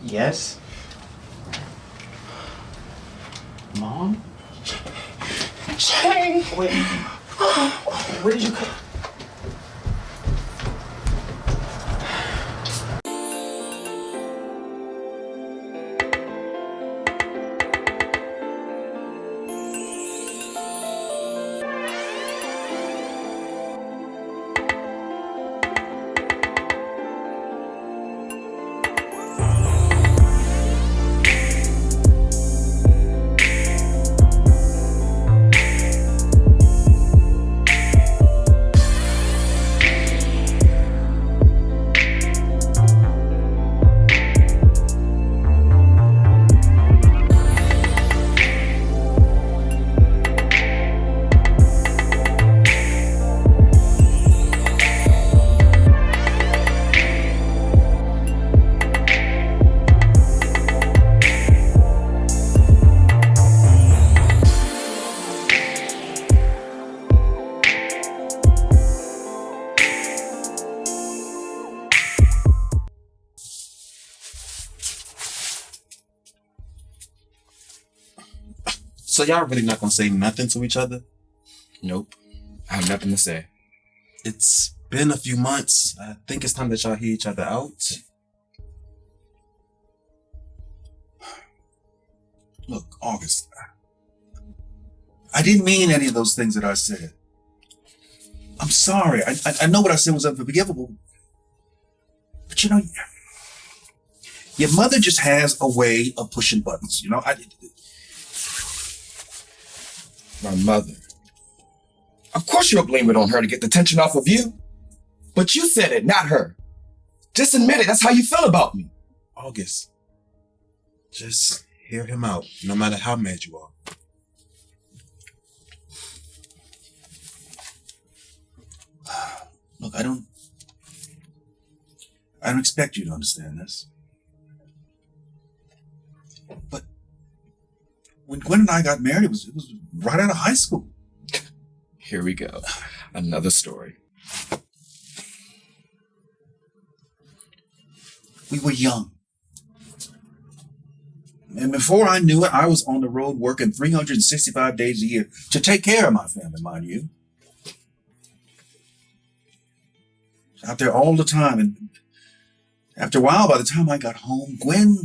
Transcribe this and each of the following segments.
Yes? Mom? Chang! Wait. Where did you come? So y'all really not gonna say nothing to each other? Nope. I have nothing to say. It's been a few months. I think it's time that y'all hear each other out. Look, August, I didn't mean any of those things that I said. I'm sorry. I know what I said was unforgivable. But you know, your mother just has a way of pushing buttons. You know, My mother. Of course you don't blame it on her to get the tension off of you. But you said it, not her. Just admit it. That's how you feel about me. August, just hear him out, no matter how mad you are. Look, I don't expect you to understand this. But when Gwen and I got married, it was right out of high school. Here we go. Another story. We were young. And before I knew it, I was on the road working 365 days a year to take care of my family, mind you. Out there all the time. And after a while, by the time I got home, Gwen,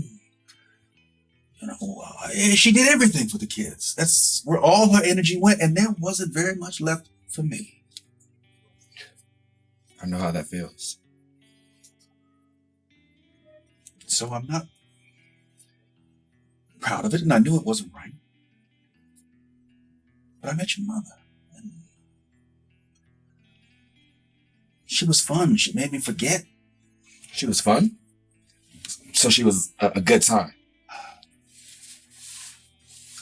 she did everything for the kids. That's where all her energy went, and there wasn't very much left for me. I know how that feels. So I'm not proud of it, and I knew it wasn't right. But I met your mother, and she was fun. She made me forget. She was fun? So she was a good time.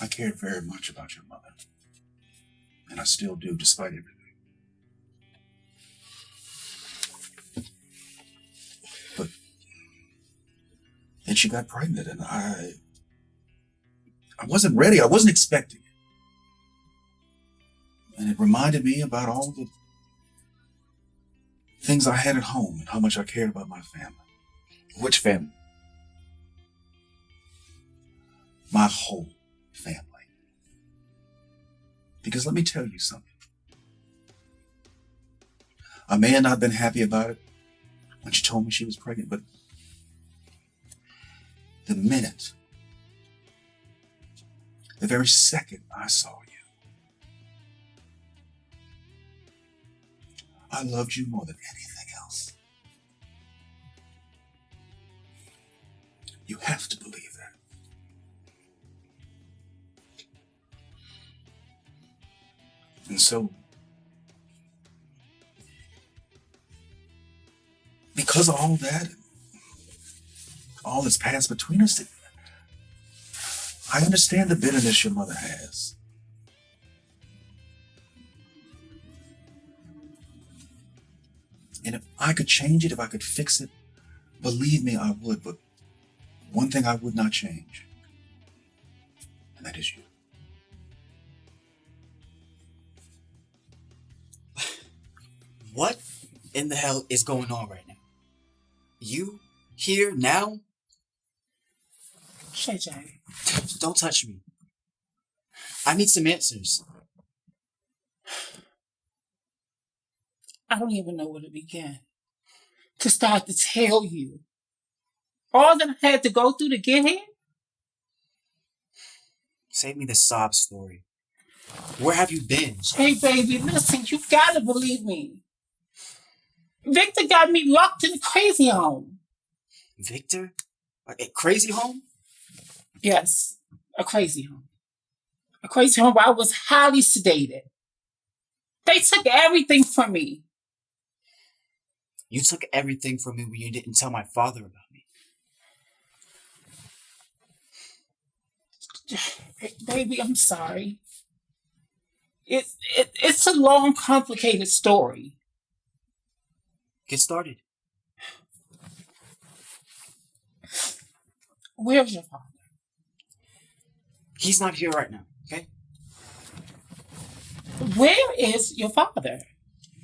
I cared very much about your mother. And I still do, despite everything. But then she got pregnant, and I wasn't ready. I wasn't expecting it. And it reminded me about all the things I had at home and how much I cared about my family. Which family? My whole family. Because let me tell you something. I may have not been happy about it when she told me she was pregnant, but the very second I saw you, I loved you more than anything else. You have to believe that. And so, because of all that, all that's passed between us, I understand the bitterness your mother has. And if I could change it, if I could fix it, believe me, I would. But one thing I would not change, and that is you. What in the hell is going on right now? You here now? JJ, Don't touch me. I need some answers. I don't even know where to begin. To start to tell you. All that I had to go through to get here? Save me the sob story. Where have you been? Hey, baby, listen, you gotta believe me. Victor got me locked in a crazy home. Victor? A crazy home? Yes, a crazy home. A crazy home where I was highly sedated. They took everything from me. You took everything from me when you didn't tell my father about me. Baby, I'm sorry. It's a long, complicated story. Get started. Where's your father? He's not here right now, okay? Where is your father?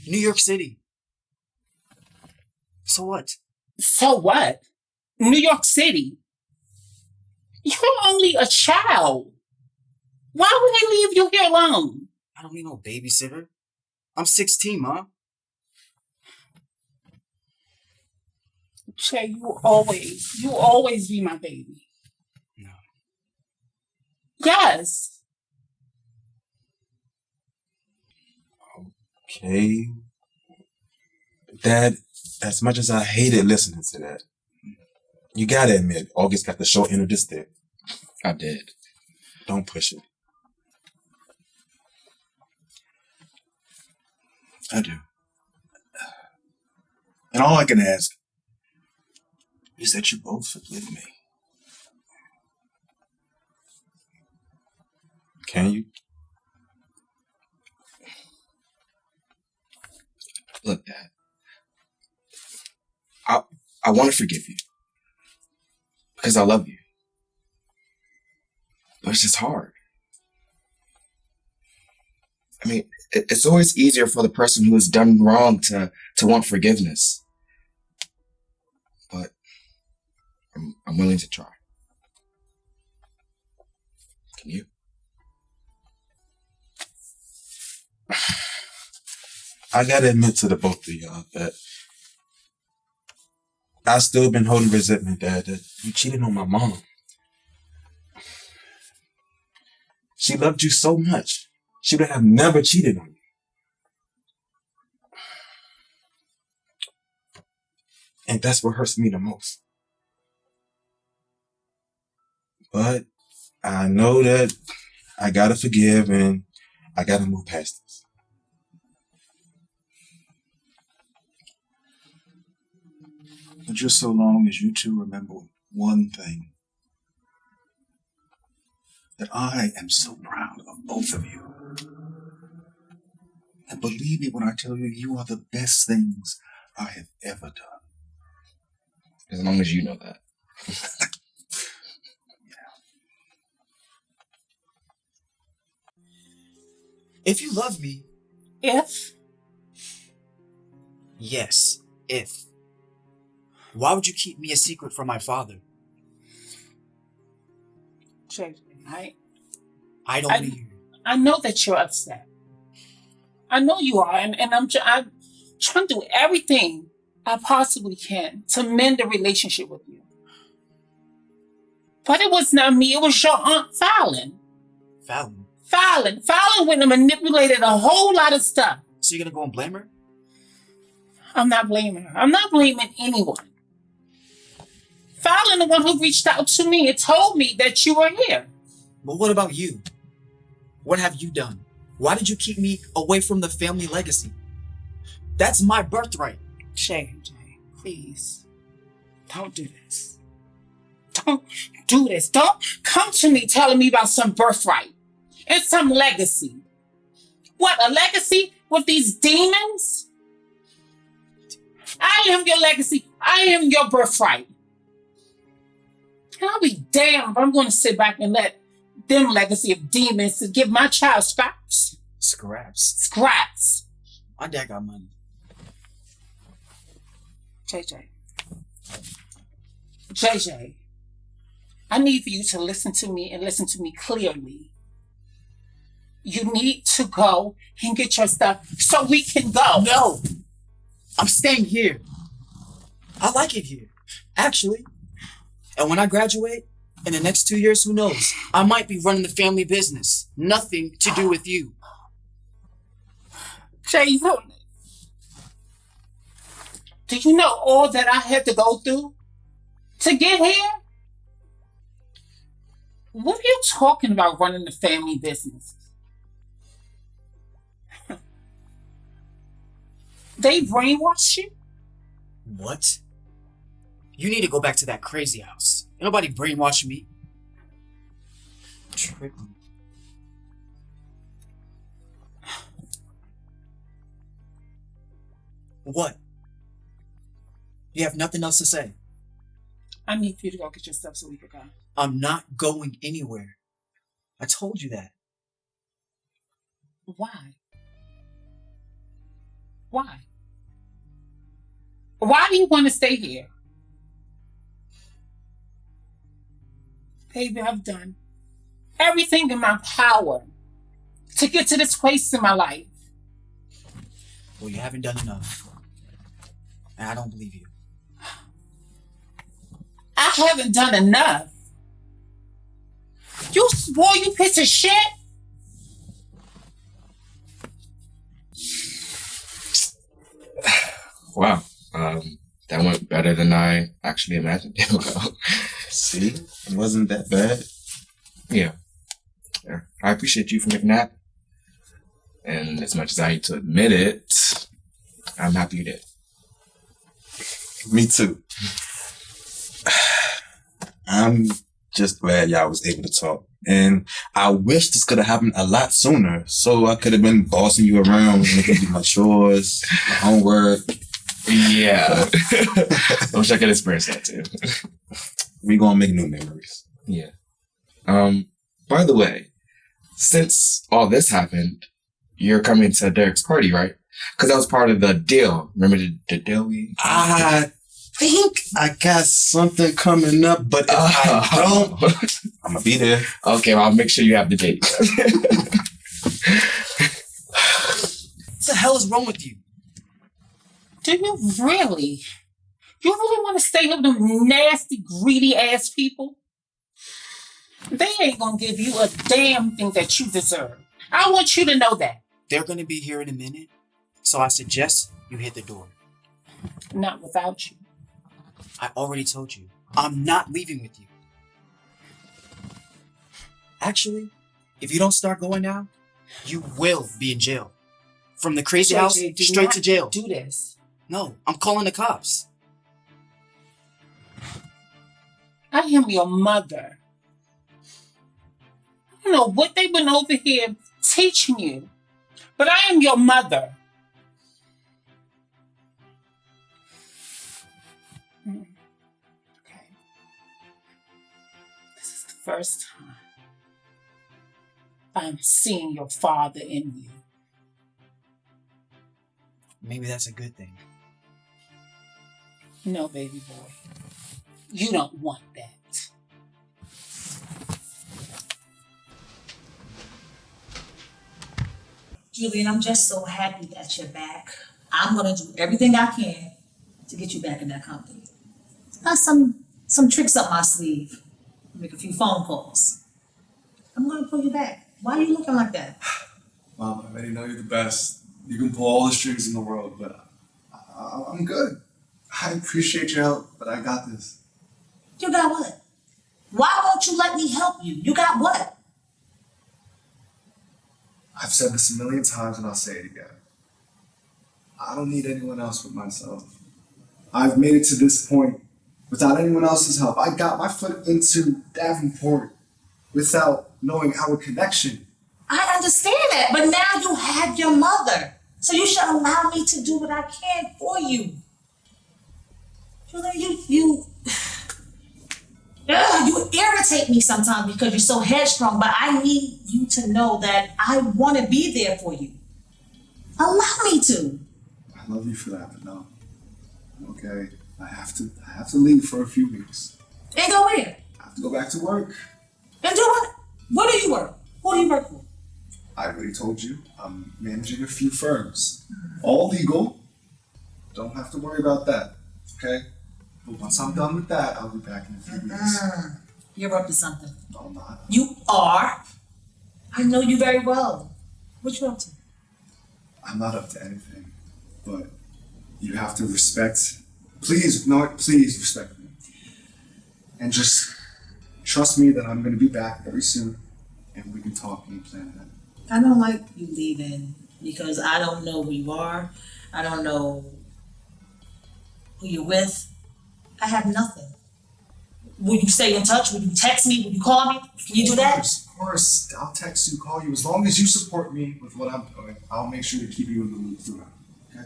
New York City. So what? So what? New York City. You're only a child. Why would they leave you here alone? I don't need no babysitter. I'm 16, Ma. Che, you always be my baby. No. Yes. Okay. Dad, as much as I hated listening to that, you gotta admit, August got the short end of the stick. I did. Don't push it. I do. And all I can ask is that you both forgive me. Can you? Look, Dad. I want to forgive you. Because I love you. But it's just hard. I mean, it's always easier for the person who has done wrong to want forgiveness. But I'm willing to try. Can you? I gotta admit to the both of y'all that I still been holding resentment, Dad, that you cheated on my mom. She loved you so much. She would have never cheated on you. And that's what hurts me the most. But I know that I gotta forgive and I gotta move past this. But just so long as you two remember one thing, that I am so proud of both of you. And believe me when I tell you, you are the best things I have ever done. As long as you know that. If you love me... If? Yes, if. Why would you keep me a secret from my father? JJ, I don't need you. I know that you're upset. I know you are, and I'm trying to do everything I possibly can to mend the relationship with you. But it was not me, it was your Aunt Phallon. Phallon? Phallon went and manipulated a whole lot of stuff. So you're gonna go and blame her? I'm not blaming her. I'm not blaming anyone. Phallon, the one who reached out to me and told me that you were here. But what about you? What have you done? Why did you keep me away from the family legacy? That's my birthright. JJ, please. Don't do this. Don't do this. Don't come to me telling me about some birthright and some legacy. What, a legacy with these demons? I am your legacy. I am your birthright. And I'll be damned if I'm going to sit back and let them legacy of demons to give my child scraps. Scraps? Scraps. My dad got money. JJ. I need for you to listen to me and listen to me clearly. You need to go and get your stuff so we can go. No! I'm staying here. I like it here, actually. And when I graduate, in the next 2 years, who knows? I might be running the family business. Nothing to do with you. Jason, do you know all that I had to go through to get here? What are you talking about running the family business? They brainwashed you? What? You need to go back to that crazy house. Ain't nobody brainwashing me. Tripping. What? You have nothing else to say? I need for you to go get your stuff so we can go. I'm not going anywhere. I told you that. Why? Why? Why do you want to stay here? Baby, I've done everything in my power to get to this place in my life. Well, you haven't done enough. And I don't believe you. I haven't done enough. You swore, you piece of shit. Wow. That went better than I actually imagined it would go. See? It wasn't that bad. Yeah. I appreciate you for making that. And as much as I hate to admit it, I'm happy you did. Me too. I'm just glad y'all was able to talk. And I wish this could have happened a lot sooner, so I could have been bossing you around, making you do my chores, my homework. Yeah. I wish I could experience that too. We gonna make new memories. Yeah. By the way, since all this happened, you're coming to Derek's party, right? Because that was part of the deal. Remember the deal we... I think I got something coming up, but if I don't, I'm gonna be there. Okay, well, I'll make sure you have the date. What the hell is wrong with you? Do you really? You really want to stay with them nasty, greedy ass people? They ain't gonna give you a damn thing that you deserve. I want you to know that. They're gonna be here in a minute, so I suggest you hit the door. Not without you. I already told you, I'm not leaving with you. Actually, if you don't start going now, you will be in jail. From the crazy house JJ, do straight not to jail. Do this. No, I'm calling the cops. I am your mother. I don't know what they've been over here teaching you, but I am your mother. Okay. This is the first time I'm seeing your father in you. Maybe that's a good thing. No, baby boy. You don't want that. Julian, I'm just so happy that you're back. I'm gonna do everything I can to get you back in that company. Got some tricks up my sleeve. Make a few phone calls. I'm gonna pull you back. Why are you looking like that? Mom, I already know you're the best. You can pull all the strings in the world, but I'm good. I appreciate your help, but I got this. You got what? Why won't you let me help you? You got what? I've said this a million times and I'll say it again. I don't need anyone else but myself. I've made it to this point without anyone else's help. I got my foot into Davenport without knowing our connection. I understand that, but now you have your mother. So you should allow me to do what I can for you. Julian, you irritate me sometimes because you're so headstrong, but I need you to know that I want to be there for you. Allow me to. I love you for that, but no. Okay, I have to leave for a few weeks. And go where? have to go back to work. And do what? Where do you work? Who do you work for? I already told you, I'm managing a few firms. All legal. Don't have to worry about that, okay? But once I'm done with that, I'll be back in a few weeks. You're up to something. No, I'm not. You are. I know you very well. What you up to? I'm not up to anything. But you have to respect, please, no, please respect me. And just trust me that I'm going to be back very soon and we can talk and plan that. I don't like you leaving because I don't know who you are. I don't know who you're with. I have nothing. Will you stay in touch? Will you text me? Will you call me? Can you do that? Of course. I'll text you, call you. As long as you support me with what I'm doing, I'll make sure to keep you in the loop throughout. Okay?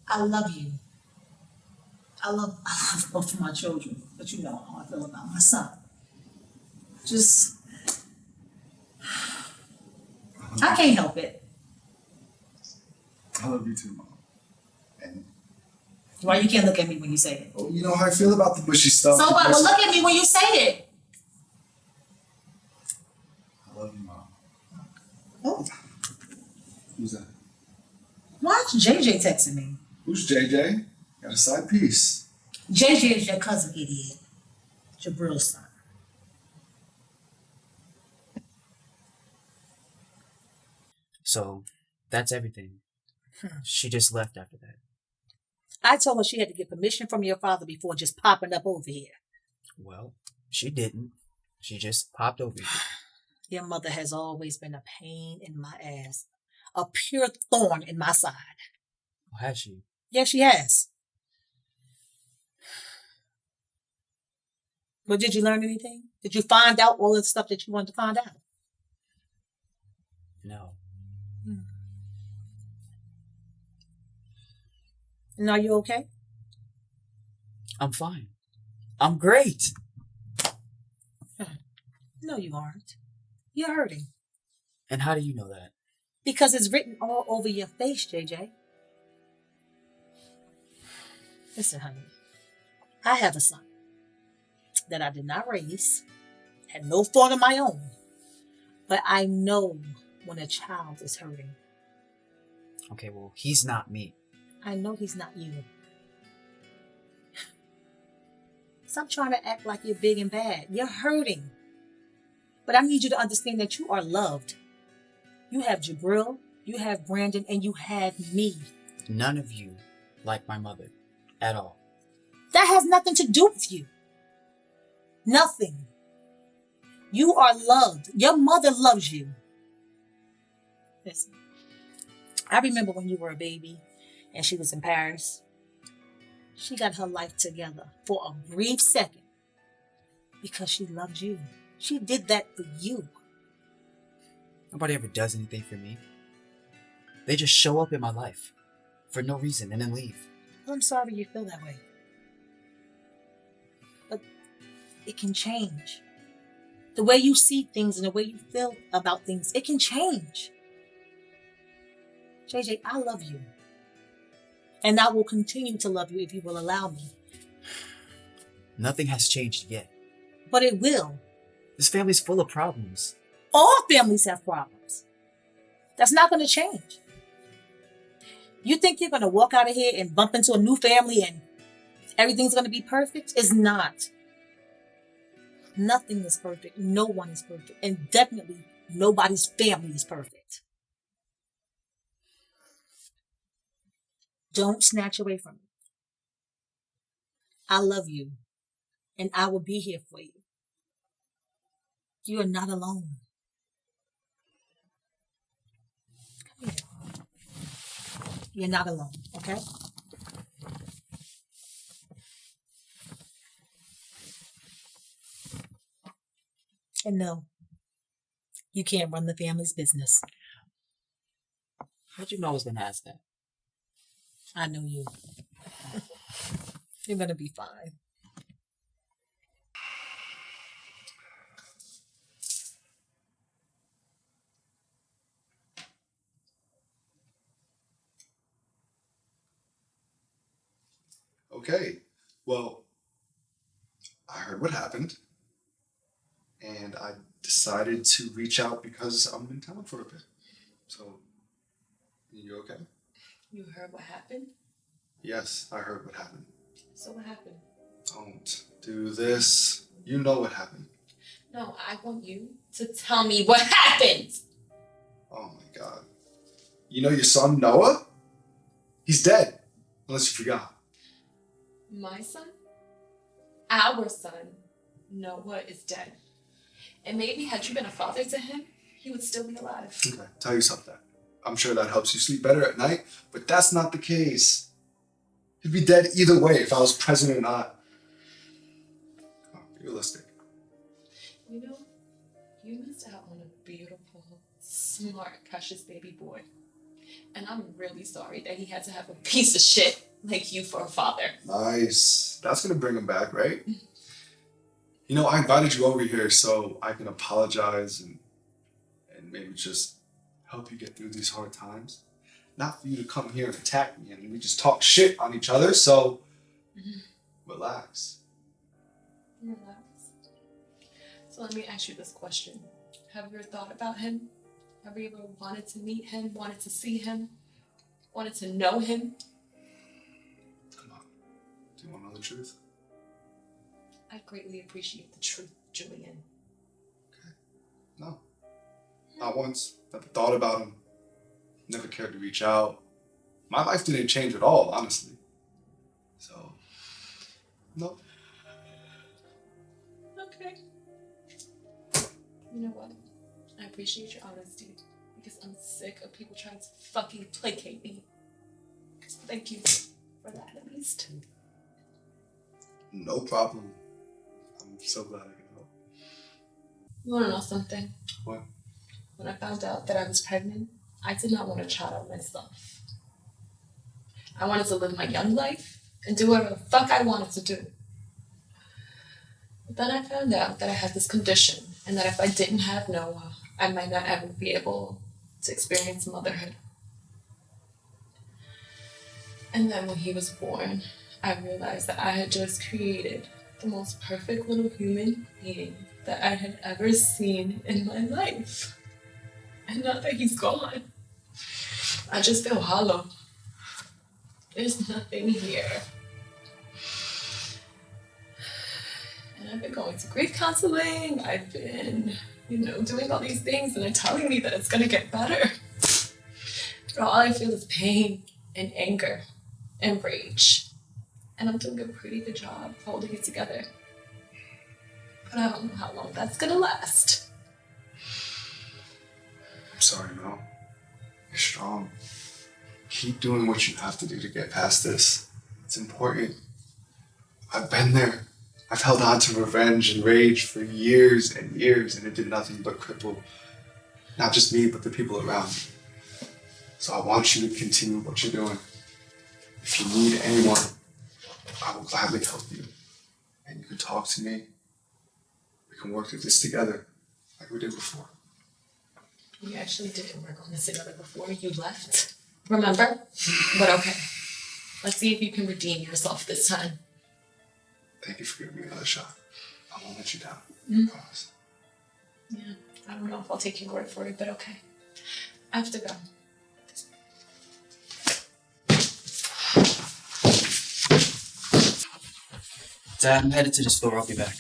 I love you. I love both of my children, but you know how I feel about my son. Just, I can't help it. I love you too, Mom. And Why you can't look at me when you say it? oh, you know how I feel about the bushy stuff. So what? Well, look at me when you say it. I love you, Mom. Oh, Who's that? why is JJ texting me? Who's JJ? Got a side piece. JJ is your cousin, idiot. Jabril's son. So, that's everything. She just left after that. I told her she had to get permission from your father before just popping up over here. Well, she didn't. She just popped over here. Your mother has always been a pain in my ass, a pure thorn in my side. Oh, has she? Yes, she has. But did you learn anything? Did you find out all the stuff that you wanted to find out? No. And are you okay? I'm fine. I'm great. No, you aren't. You're hurting. And how do you know that? Because it's written all over your face, JJ. Listen, honey. I have a son that I did not raise, had no fault of my own. But I know when a child is hurting. Okay, well, he's not me. I know he's not you. Stop trying to act like you're big and bad. You're hurting. But I need you to understand that you are loved. You have Jabril, you have Brandon, and you have me. None of you like my mother at all. That has nothing to do with you. Nothing. You are loved. Your mother loves you. Listen, I remember when you were a baby and she was in Paris. She got her life together for a brief second because she loved you. She did that for you. Nobody ever does anything for me. They just show up in my life for no reason and then leave. Well, I'm sorry you feel that way. But it can change. The way you see things and the way you feel about things, it can change. JJ, I love you. And I will continue to love you if you will allow me. Nothing has changed yet. But it will. This family's full of problems. All families have problems. That's not going to change. You think you're going to walk out of here and bump into a new family and everything's going to be perfect? It's not. Nothing is perfect. No one is perfect. And definitely nobody's family is perfect. Don't snatch away from me. I love you. And I will be here for you. You are not alone. Come here. You're not alone, okay? And no, you can't run the family's business. How'd you know I was going to ask that? I know you. You're going to be fine. Okay. Well, I heard what happened. and I decided to reach out because I'm in town for a bit. So, you okay? You heard what happened? Yes, I heard what happened. So what happened? Don't do this. You know what happened. No, I want you to tell me what happened. Oh my God. You know your son, Noah? He's dead. Unless you forgot. My son? Our son, Noah, is dead. And maybe had you been a father to him, he would still be alive. Okay, tell yourself that. I'm sure that helps you sleep better at night, but that's not the case. He'd be dead either way if I was present or not. Come on, be realistic. You know, you missed out on a beautiful, smart, precious baby boy. And I'm really sorry that he had to have a piece of shit like you for a father. Nice. That's gonna bring him back, right? You know, I invited you over here so I can apologize and maybe just help you get through these hard times. Not for you to come here and attack me and we just talk shit on each other, so relax. Relax. So let me ask you this question. Have you ever thought about him? Have you ever wanted to meet him, wanted to see him, wanted to know him? Come on. Do you want to know the truth? I greatly appreciate the truth, Julian. Okay. No. Not once. Never thought about him. Never cared to reach out. My life didn't change at all, honestly. So, no. Okay. You know what? I appreciate your honesty because I'm sick of people trying to fucking placate me. Thank you for that, at least. No problem. I'm so glad I can help. You want to know something? What? When I found out that I was pregnant, I did not want a child of myself. I wanted to live my young life and do whatever the fuck I wanted to do. But then I found out that I had this condition and that if I didn't have Noah, I might not ever be able to experience motherhood. And then when he was born, I realized that I had just created the most perfect little human being that I had ever seen in my life. And now that he's gone, I just feel hollow. There's nothing here. And I've been going to grief counseling. I've been, doing all these things, and they're telling me that it's gonna get better. But all I feel is pain and anger and rage. And I'm doing a pretty good job holding it together. But I don't know how long that's gonna last. I'm sorry, Mel. You're strong. Keep doing what you have to do to get past this. It's important. I've been there. I've held on to revenge and rage for years and years, and it did nothing but cripple not just me, but the people around me. So I want you to continue what you're doing. If you need anyone, I will gladly help you. And you can talk to me. We can work through this together, like we did before. We actually didn't work on this together before you left. Remember? But okay. Let's see if you can redeem yourself this time. Thank you for giving me another shot. I won't let you down. Mm-hmm. I promise. Yeah, I don't know if I'll take your word for it, but okay. I have to go. Dad, I'm headed to the store. I'll be back.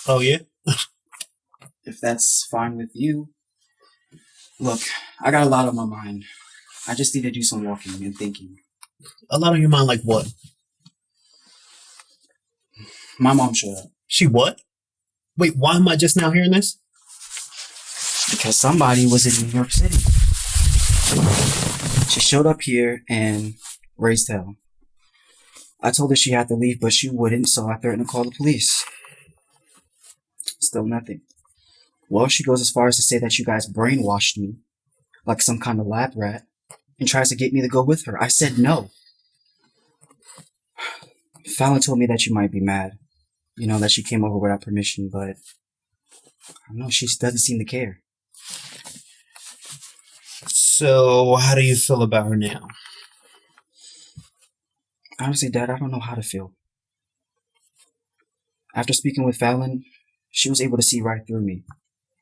Oh, yeah? If that's fine with you. Look, I got a lot on my mind. I just need to do some walking and thinking. A lot on your mind, like what? My mom showed up. She what? Wait, why am I just now hearing this? Because somebody was in New York City. She showed up here and raised hell. I told her she had to leave, but she wouldn't, so I threatened to call the police. Still nothing. Well, she goes as far as to say that you guys brainwashed me, like some kind of lab rat, and tries to get me to go with her. I said no. Phallon told me that you might be mad. That she came over without permission, but I don't know, she doesn't seem to care. So, how do you feel about her now? Honestly, Dad, I don't know how to feel. After speaking with Phallon, She was able to see right through me.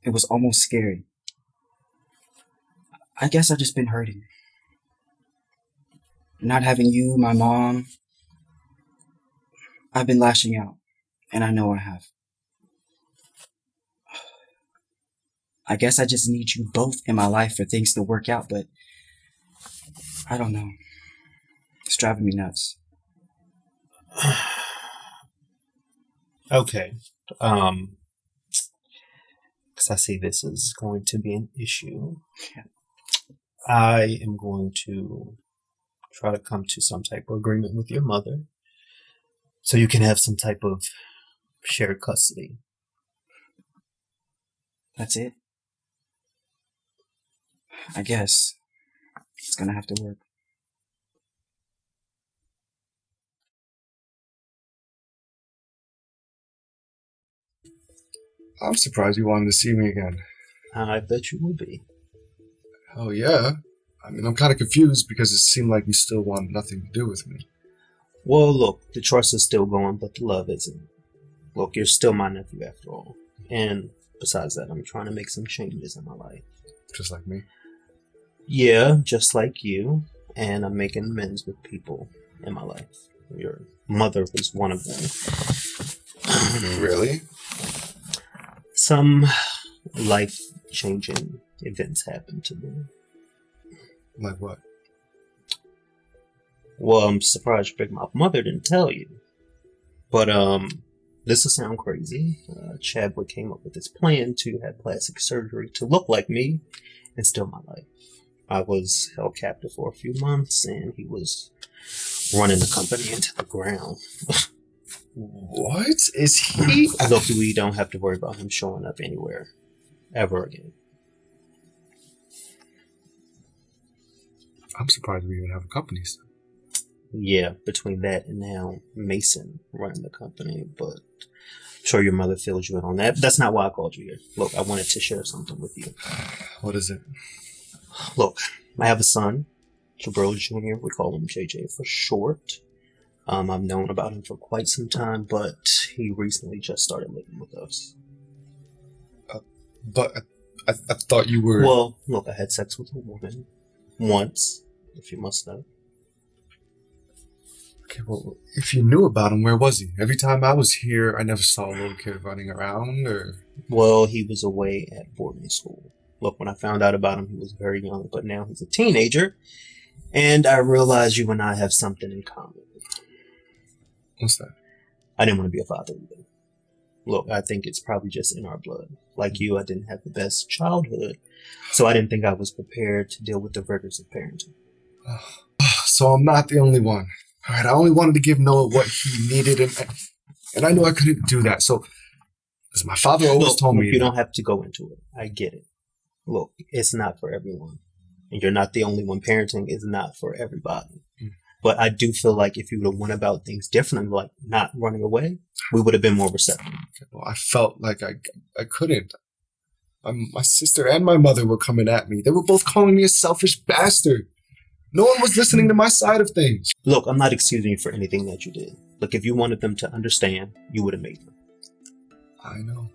It was almost scary. I guess I've just been hurting. Not having you, my mom, I've been lashing out, and I know I have. I guess I just need you both in my life for things to work out, but I don't know. It's driving me nuts. Okay. Because I see this is going to be an issue. I am going to try to come to some type of agreement with your mother so you can have some type of shared custody. That's it? I guess it's gonna have to work. I'm surprised you wanted to see me again. I bet you will be. Oh, yeah? I mean, I'm kind of confused because it seemed like you still want nothing to do with me. Well, look, the trust is still going, but the love isn't. Look, you're still my nephew after all. And besides that, I'm trying to make some changes in my life. Just like me? Yeah, just like you. And I'm making amends with people in my life. Your mother was one of them. Really? Some life-changing events happened to me. Like what? Well, I'm surprised Big Mouth Mother didn't tell you. But, this will sound crazy. Chadwick came up with this plan to have plastic surgery to look like me and steal my life. I was held captive for a few months, and he was running the company into the ground. What? Is he? Look, we don't have to worry about him showing up anywhere ever again. I'm surprised we even have a company still. Yeah, between that and now Mason running the company, but I'm sure your mother filled you in on that. But that's not why I called you here. Look, I wanted to share something with you. What is it? Look, I have a son, Jabril Jr. We call him JJ for short. I've known about him for quite some time, but he recently just started living with us. But I thought you were... Well, look, I had sex with a woman once, if you must know. Okay, well, if you knew about him, where was he? Every time I was here, I never saw a little kid running around, or... Well, he was away at boarding school. Look, when I found out about him, he was very young, but now he's a teenager, and I realized you and I have something in common. What's that? I didn't want to be a father either. Look, I think it's probably just in our blood. Like you, I didn't have the best childhood, so I didn't think I was prepared to deal with the rigors of parenting. So I'm not the only one. All right, I only wanted to give Noah what he needed, and I knew I couldn't do that. So, as my father always told me... You don't have to go into it. I get it. Look, it's not for everyone. And you're not the only one. Parenting is not for everybody. But I do feel like if you would have went about things differently, like not running away, we would have been more receptive. Well, I felt like I couldn't. My sister and my mother were coming at me. They were both calling me a selfish bastard. No one was listening to my side of things. Look, I'm not excusing you for anything that you did. Look, if you wanted them to understand, you would have made them. I know.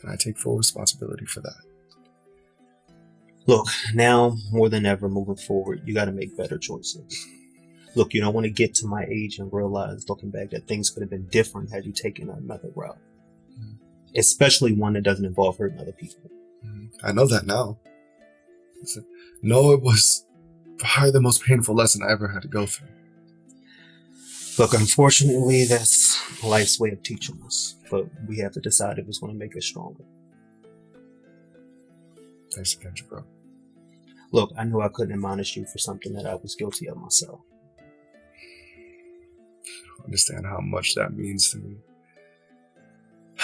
And I take full responsibility for that. Look, now more than ever moving forward, you got to make better choices. Look, you don't want to get to my age and realize, looking back, that things could have been different had you taken another route. Especially one that doesn't involve hurting other people. I know that now. No, it was probably the most painful lesson I ever had to go through. Look, unfortunately, that's life's way of teaching us. But we have to decide if it's going to make us stronger. Thanks again, bro. Look, I knew I couldn't admonish you for something that I was guilty of myself. I don't understand how much that means to me.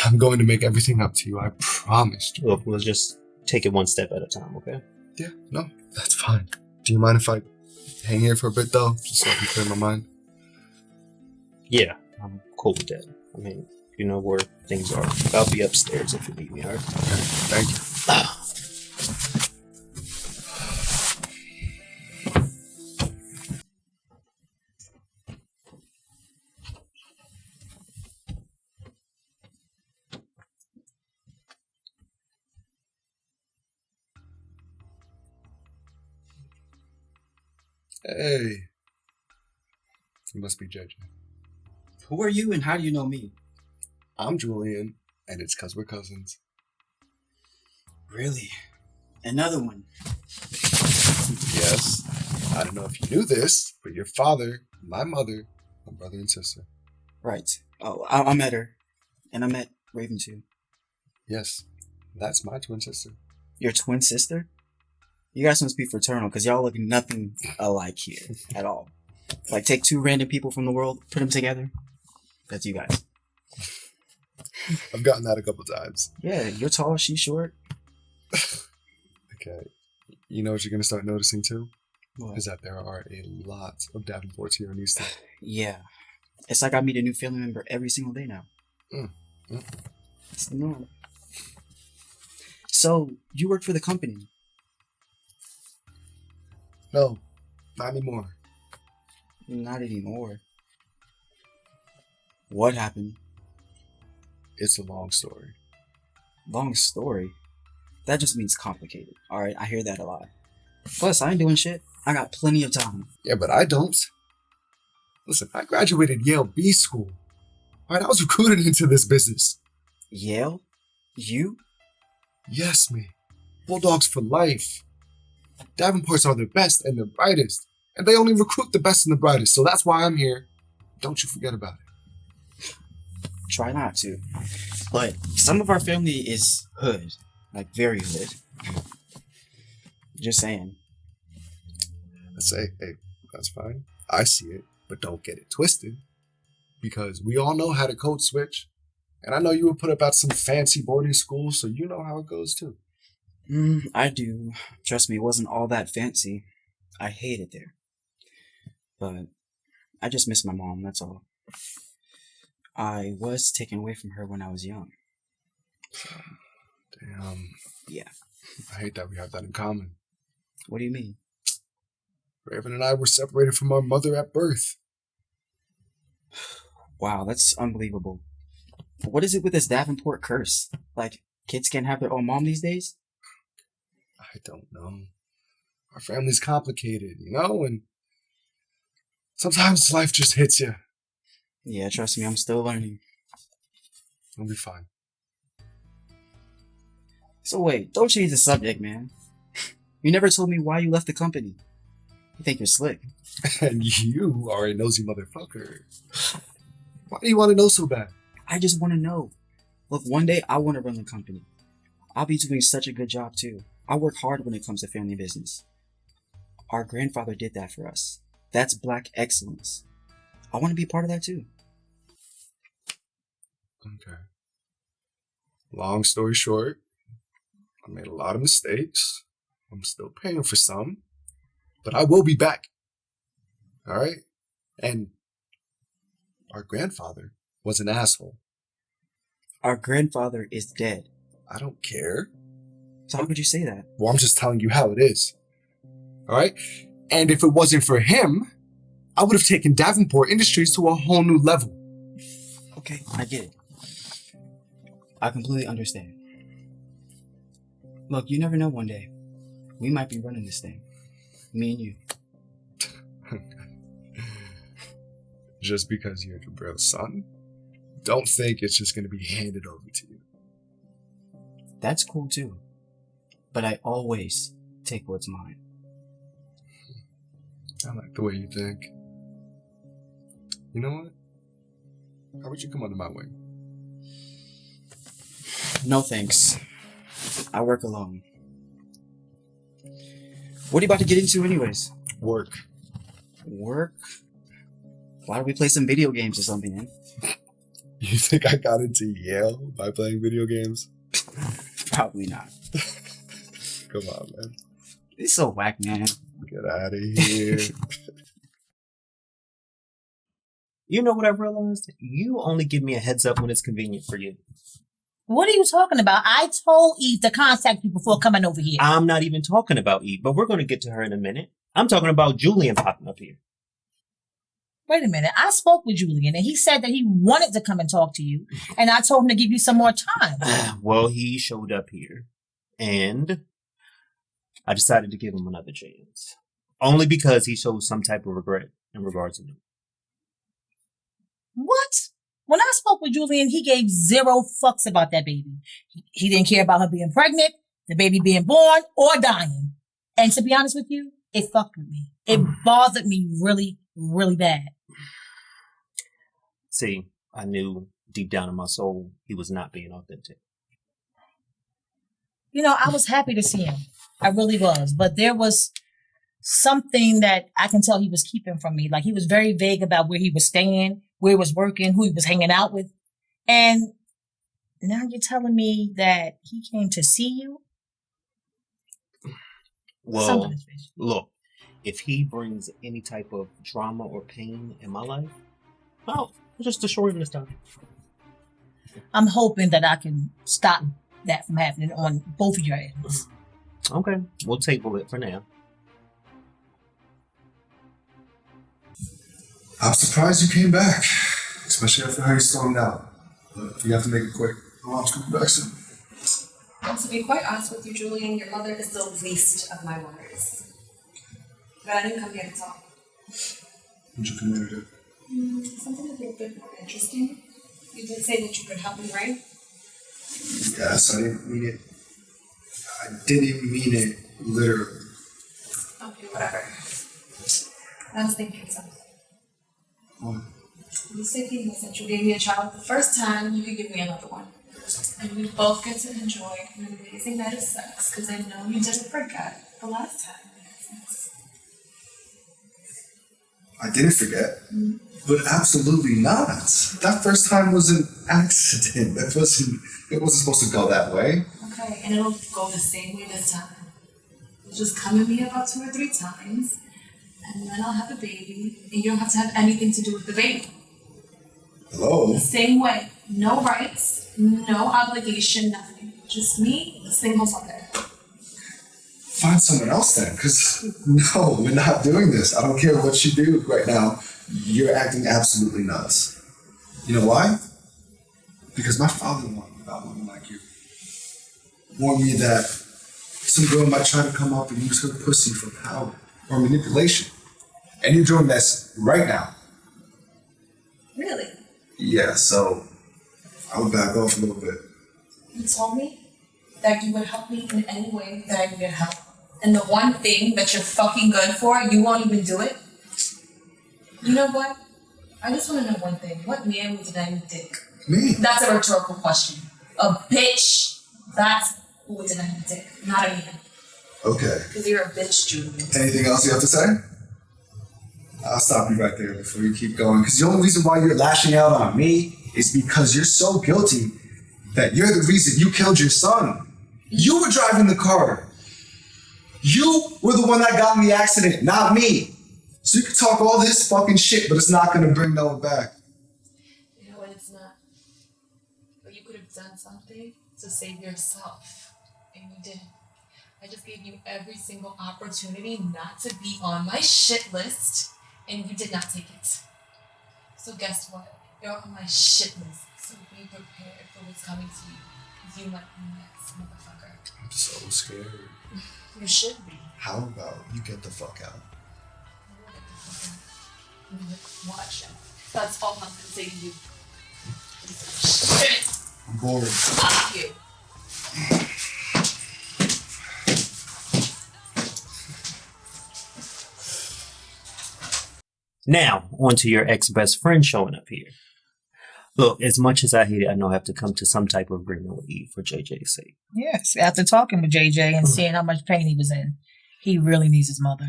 I'm going to make everything up to you, I promise. Look, we'll just take it one step at a time, okay? Yeah, no, that's fine. Do you mind if I hang here for a bit, though? Just so I can clear my mind? Yeah, I'm cool with that. I mean, you know where things are. I'll be upstairs if you need me, alright? Okay, thank you. Hey. You must be JJ. Who are you and how do you know me? I'm Julian, and it's because we're cousins. Really? Another one. Yes. I don't know if you knew this, but your father, my mother, my brother and sister. Right. Oh, I met her. And I met Raven too. Yes. That's my twin sister. Your twin sister? You guys must be fraternal because y'all look nothing alike here at all. Like, take two random people from the world, put them together. That's you guys. I've gotten that a couple times. Yeah, you're tall, she's short. Okay. You know what you're going to start noticing too? What? Is that there are a lot of Davenports here in Easton. Yeah. It's like I meet a new family member every single day now. Mm. It's the norm. So, you work for the company? No, not anymore. Not anymore. What happened? It's a long story. Long story? That just means complicated. Alright, I hear that a lot. Plus, I ain't doing shit. I got plenty of time. Yeah, but I don't. Listen, I graduated Yale B School. Alright, I was recruited into this business. Yale? You? Yes, me. Bulldogs for life. Davenports are the best and the brightest. And they only recruit the best and the brightest, so that's why I'm here. Don't you forget about it. Try not to. But some of our family is hood. Like, very hood. Just saying. I say, hey, that's fine. I see it, but don't get it twisted. Because we all know how to code switch. And I know you were put up at some fancy boarding school, so you know how it goes too. I do. Trust me, it wasn't all that fancy. I hate it there. But I just miss my mom, that's all. I was taken away from her when I was young. Damn. Yeah. I hate that we have that in common. What do you mean? Raven and I were separated from our mother at birth. Wow, that's unbelievable. What is it with this Davenport curse? Like, kids can't have their own mom these days? I don't know. Our family's complicated, you know, and sometimes life just hits you. Yeah, trust me, I'm still learning. You'll be fine. So wait, don't change the subject, man. You never told me why you left the company. You think you're slick. And you are a nosy motherfucker. Why do you want to know so bad? I just want to know. Look, one day I want to run the company. I'll be doing such a good job too. I work hard when it comes to family business. Our grandfather did that for us. That's black excellence. I want to be part of that too. Okay. Long story short, I made a lot of mistakes. I'm still paying for some. But I will be back. Alright? And our grandfather was an asshole. Our grandfather is dead. I don't care. So how could you say that? Well, I'm just telling you how it is. Alright? And if it wasn't for him, I would have taken Davenport Industries to a whole new level. Okay, I get it. I completely understand. Look, you never know one day. We might be running this thing. Me and you. Just because you're Jabril's son, don't think it's just going to be handed over to you. That's cool too. But I always take what's mine. I like the way you think. You know what? How would you come under my wing? No thanks. I work alone. What are you about to get into anyways? Work. Work? Why don't we play some video games or something, eh? You think I got into Yale by playing video games? Probably not. Come on, man. It's so whack, man. Get out of here. You know what I realized? You only give me a heads up when it's convenient for you. What are you talking about? I told Eve to contact you before coming over here. I'm not even talking about Eve, but we're going to get to her in a minute. I'm talking about Julian popping up here. Wait a minute. I spoke with Julian and he said that he wanted to come and talk to you. And I told him to give you some more time. Well, he showed up here. And I decided to give him another chance. Only because he shows some type of regret in regards to me. What? When I spoke with Julian, he gave 0 fucks about that baby. He didn't care about her being pregnant, the baby being born, or dying. And to be honest with you, it fucked with me. It bothered me really, really bad. See, I knew deep down in my soul he was not being authentic. You know, I was happy to see him. I really was. But there was something that I can tell he was keeping from me. Like, he was very vague about where he was staying, where he was working, who he was hanging out with. And now you're telling me that he came to see you? Well, Something is fishy. look, if he brings any type of drama or pain in my life, I'll just destroy him this time. I'm hoping that I can stop that from happening on both of your ends. Okay, we'll table it for now. I'm surprised you came back, especially after how you stormed out. But you have to make it quick. Mom's coming back soon. Well, to be quite honest with you, Julian, your mother is the least of my worries. But I didn't come here to talk. What'd you come here to do? Something a bit more interesting. You did say that you could help me, right? Yes, I didn't mean it. I didn't mean it literally. Okay, whatever. I was thinking something. What? You said that you gave me a child the first time, you could give me another one. And we both get to enjoy an amazing night of sex, because I know you didn't forget the last time we had sex. I didn't forget, but absolutely not. That first time was an accident. It wasn't supposed to go that way. Okay, and it'll go the same way this time. You'll just come at me about 2 or 3 times, and then I'll have a baby, and you don't have to have anything to do with the baby. Hello? The same way. No rights, no obligation, nothing. Just me, a single mother. Find someone else then, because no, we're not doing this. I don't care what you do right now. You're acting absolutely nuts. You know why? Because my father warned me about women like you. Warned me that some girl might try to come up and use her pussy for power or manipulation. And you're doing this right now. Really? Yeah, so I would back off a little bit. You told me that you would help me in any way that I needed help. And the one thing that you're fucking good for, you won't even do it? You know what? I just want to know one thing. What man would deny you dick? Me? That's a rhetorical question. A bitch, that's who would deny you dick, not a man. Okay. Because you're a bitch, Julian. Anything else you have to say? I'll stop you right there before you keep going. Because the only reason why you're lashing out on me is because you're so guilty that you're the reason you killed your son. You were driving the car. You were the one that got in the accident, not me. So you can talk all this fucking shit, but it's not going to bring no one back. You know what, it's not. But you could have done something to save yourself. And you didn't. I just gave you every single opportunity not to be on my shit list, and you did not take it. So guess what? You're on my shit list. So be prepared for what's coming to you. Because you might be next, motherfucker. I'm so scared. You should be. How about you get the fuck out? Watch out. That's all I'm gonna say to you. Shit. I'm bored. Fuck you. Now, on to your ex-best friend showing up here. Look, as much as I hate it, I know I have to come to some type of agreement with Eve for JJ's sake. Yes, after talking with JJ and seeing how much pain he was in, he really needs his mother.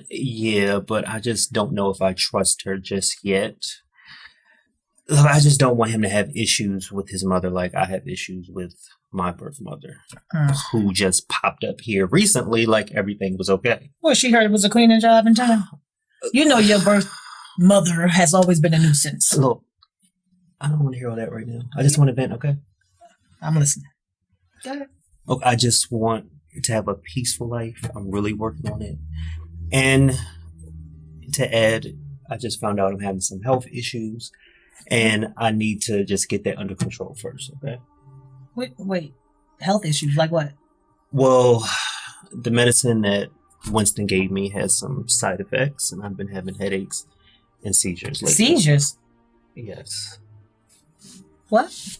Yeah, but I just don't know if I trust her just yet. Look, I just don't want him to have issues with his mother like I have issues with my birth mother, who just popped up here recently like everything was okay. Well, she heard it was a cleaning job in town. You know your birth mother has always been a nuisance. Look, I don't want to hear all that right now. I just want to vent, okay? I'm listening. Go ahead. Look, I just want to have a peaceful life. I'm really working on it. And to add, I just found out I'm having some health issues, and I need to just get that under control first, okay? Wait. Health issues? Like what? Well, the medicine that Winston gave me has some side effects, and I've been having headaches and seizures lately. Seizures? Yes. What?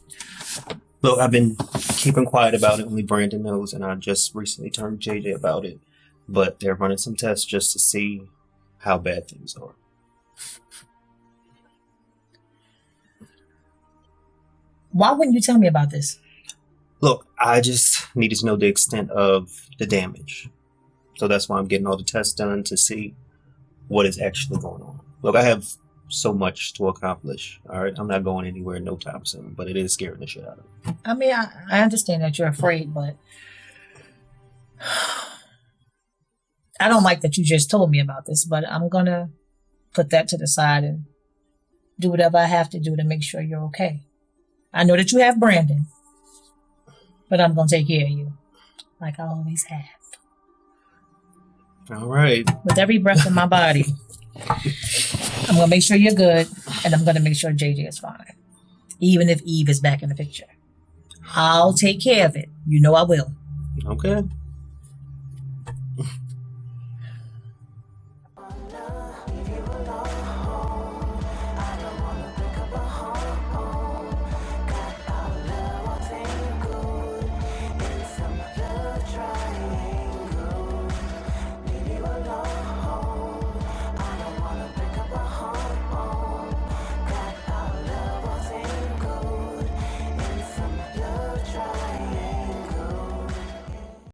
Look, I've been keeping quiet about it. Only Brandon knows, and I just recently turned JJ about it. But they're running some tests just to see how bad things are. Why wouldn't you tell me about this? Look, I just needed to know the extent of the damage. So that's why I'm getting all the tests done to see what is actually going on. Look, I have so much to accomplish. All right, I'm not going anywhere no time soon, but it is scaring the shit out of me. I mean, I understand that you're afraid, but I don't like that you just told me about this, but I'm going to put that to the side and do whatever I have to do to make sure you're okay. I know that you have Brandon, but I'm going to take care of you like I always have. All right. With every breath in my body, I'm going to make sure you're good, and I'm going to make sure JJ is fine. Even if Eve is back in the picture. I'll take care of it. You know I will. Okay.